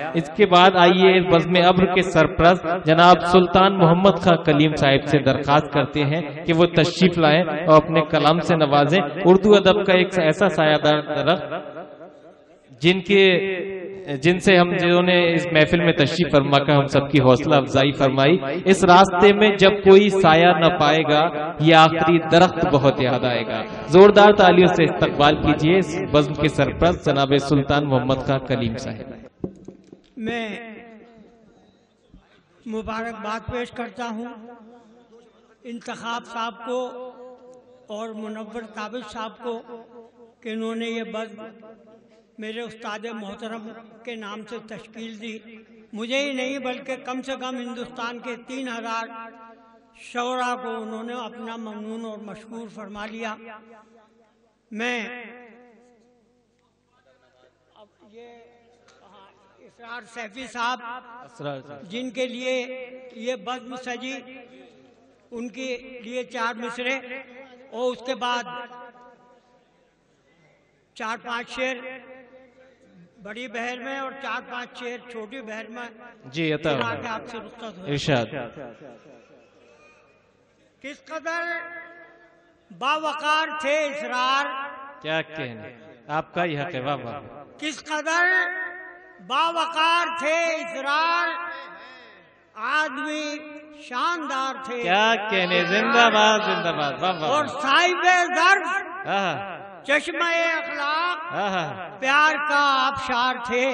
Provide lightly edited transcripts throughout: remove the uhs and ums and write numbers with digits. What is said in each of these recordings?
اس کے بعد آئیے اس بزم ابر کے سرپرست جناب سلطان محمد خان کلیم صاحب سے درخواست کرتے ہیں کہ وہ تشریف لائیں اور اپنے کلام سے نوازیں۔ اردو ادب کا ایک ایسا سایہ دار درخت جن سے ہم جنہوں نے اس محفل میں تشریف فرما کر ہم سب کی حوصلہ افزائی فرمائی، اس راستے میں جب کوئی سایہ نہ پائے گا یہ آخری درخت بہت یاد آئے گا۔ زوردار تالیوں سے استقبال کیجئے اس بزم کے سرپرست جناب سلطان محمد خان کلیم صاحب۔ میں مبارکباد پیش کرتا ہوں انتخاب صاحب کو اور منور تابش صاحب کو کہ انہوں نے یہ بزم میرے استاد محترم کے نام سے تشکیل دی۔ مجھے ہی نہیں بلکہ کم سے کم ہندوستان کے 3000 شعراء کو انہوں نے اپنا ممنون اور مشکور فرما لیا۔ میں اسرار سیفی صاحب جن کے لیے یہ بزم سجی، ان کے لیے 4 مصرے اور اس کے بعد 4-5 شعر بڑی بہر میں اور 4-5 شعر چھوٹی بہر میں جی عطا آپ سے رخصت ہو۔ ارشاد۔ کس قدر باوقار تھے اسرار، کیا کہنے، آپ کا ہی حق ہے۔ واہ واہ۔ کس قدر باوقار تھے اسرار، آدمی شاندار تھے، کیا کہنے، زندہ باد زندہ باد۔ واہ واہ۔ اور صاحب ظرف چشمہ اخلاق پیار کا آبشار تھے،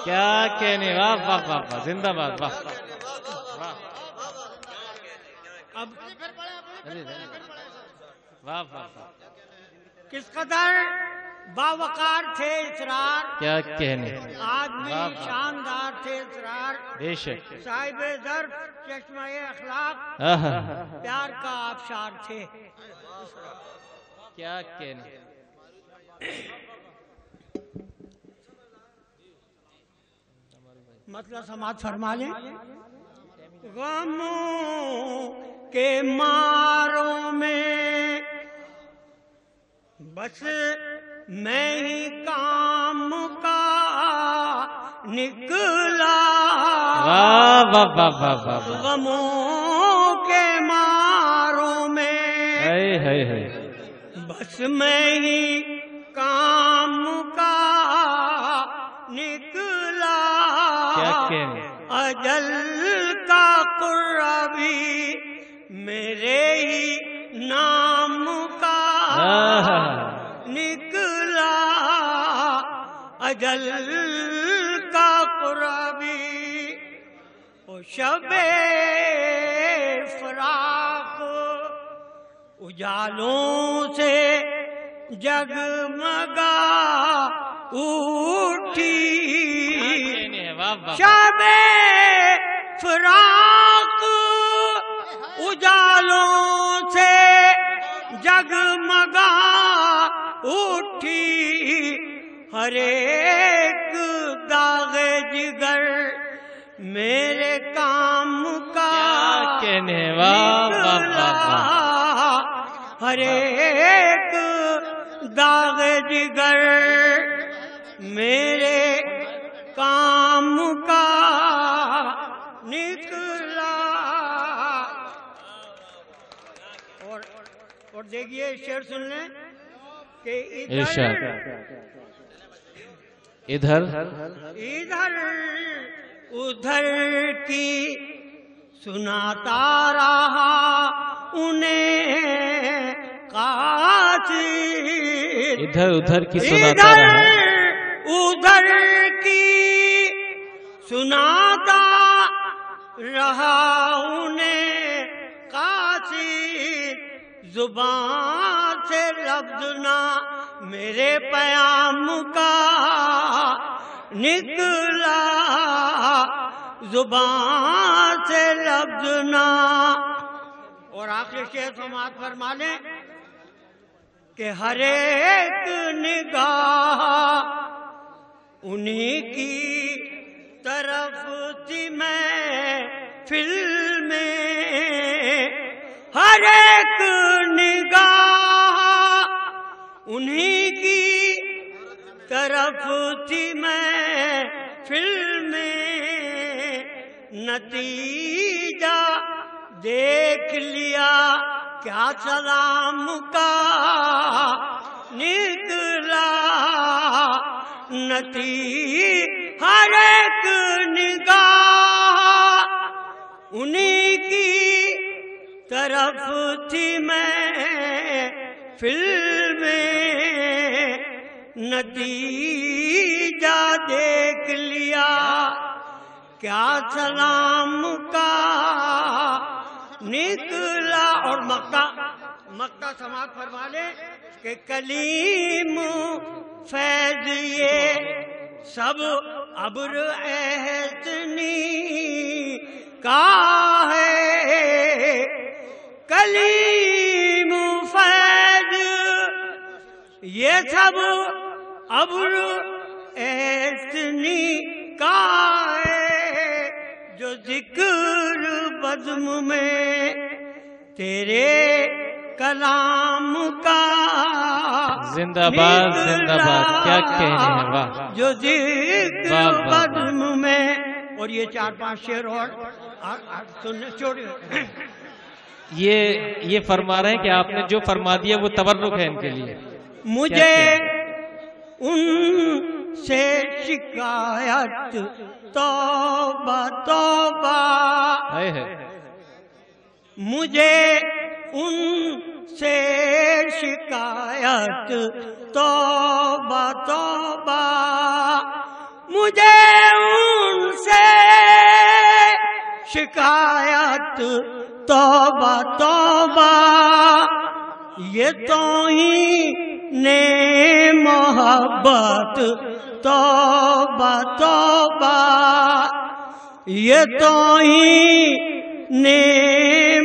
کیا کہنے، واہ واہ واہ، زندہ باد۔ واہ واہ واہ۔ کس قدر باوقار تھے اسرار، کیا کہنے، آدمی شاندار تھے اسرار، بے شک، صاحب ظرف چشمہ اخلاق پیار کا آبشار تھے، کیا کہنے۔ مطلب سماعت فرما لیں۔ غموں کے ماروں میں بس میں ہی کام کا نکلا، واہ واہ واہ واہ واہ۔ غموں کے ماروں میں بس میں ہی کام کا نکلا، کیا کہنے، اجل کا قرہ بھی میرے ہی نام کا نکلا، اجل کا قرہ بھی وہ شب فراق اجالوں سے جگمگا اٹھی، شب فراق اجالوں سے جگمگا اٹھی، ہر ایک داغ جگر میرے کام کا کہنے، واہ واہ واہ، ہر ایک داغ جگر میرے کام کا نکلا۔ اور دیکھیے شعر سن لیں کہ ادھر ادھر کی سناتا رہا انہیں قاصد، ادھر ادھر کی سناتا رہا، ادھر کی سناتا رہا انہیں قاصد، زبان سے لفظ نہ میرے پیام کا نکلا، زبان سے لفظ نہ۔ اور آخری شعر سماعت فرما لیں کہ ہر ایک نگاہ انہی کی طرف تھی محفل میں، ہر ایک نگاہ انہی کی طرف تھی محفل میں، نتیجہ دیکھ لیا کیا سلام کا نکلا ہر ایک نگاہ انہی کی طرف تھی میں فلم میں نتیجہ دیکھ لیا کیا سلام کا نکلا. اور مکہ سماعت فرما لے کہ کلیم فیض یہ سب ابر احسنی کا ہے. کلیم فیض یہ سب ابر احسنی کا ہے جو ذکر بزم میں تیرے کلام کا. زندہ باد زندہ باد، کیا کہنے ہیں، واہ. جو ذکر بزم میں. اور یہ 4-5 شعر اور سننے چھوڑیے. یہ فرما رہے ہیں کہ آپ نے جو فرما دیا وہ تبرک ہے ان کے لیے. مجھے ان سے شکایت توبہ توبہ، مجھے ان سے شکایت توبہ توبہ، مجھے ان سے شکایت توبہ توبہ. یہ توہین محبت توبہ توبہ، یہ توہین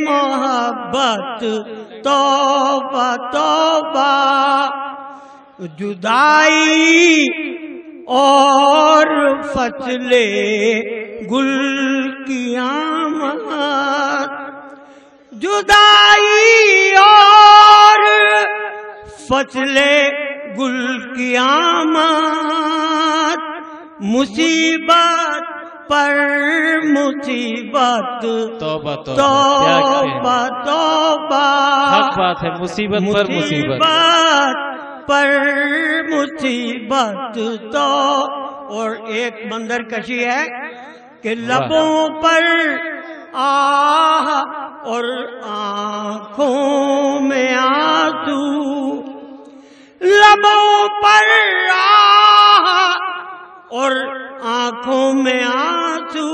محبت توبہ توبہ. جدائی اور فصل گل کی آمد، جدائی اور فصل گل کی آمد، مصیبت پر مصیبت توبہ توبہ توبہ. حق بات ہے، مصیبت پر مصیبت پر مصیبت تو. اور ایک منظر کشی ہے کہ لبوں پر آہ اور آنکھوں میں آنسو، لبوں پر آہ اور آنکھوں میں آنسو.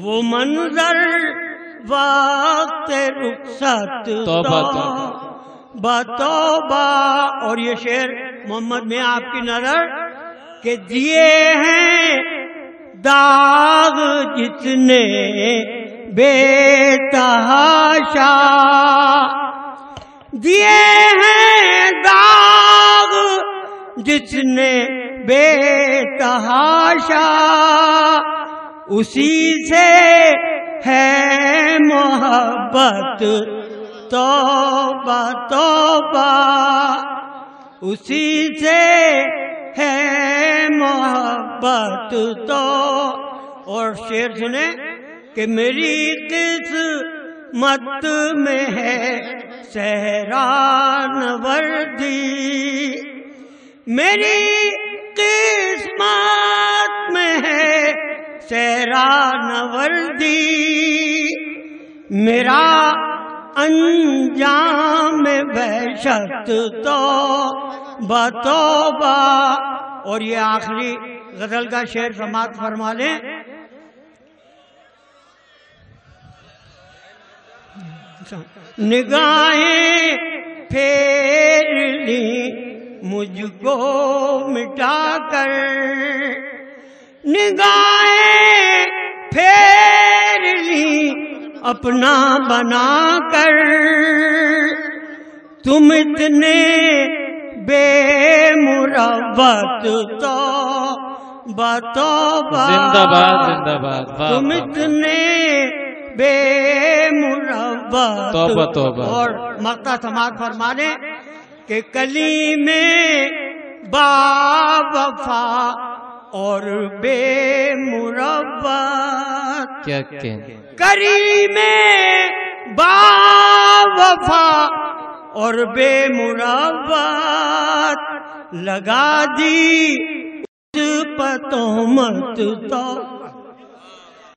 وہ منظر وقت رخصت توبہ توبہ. اور یہ شعر محمد میں آپ کی نظر کہ دیے ہیں داغ جس نے بے تحاشا، دیے ہیں داغ جس نے بے تحاشا، اسی سے ہے محبت توبہ توبہ، اسی سے ہے محبت تو. اور شعر سنے کہ میری قسمت میں ہے صحرا نوردی، میری قسمت میں ہے صحرا نوردی، میرا انجام وحشت توبہ توبہ. اور یہ آخری غزل کا شعر سماعت فرما لیں. نگاہیں پھیر لی مجھ کو مٹا کر، نگاہیں پھیر لی اپنا بنا کر، تم اتنے بے مروت توبہ توبہ. زندہ باد زندہ باد. تم اتنے بے مروت توبہ توبہ. اور مقطع سماعت فرما لیں کہ کلیم با وفا اور بے مروت کیا کہ کریم با وفا اور بے مروت لگا دی اس پر تہمت تو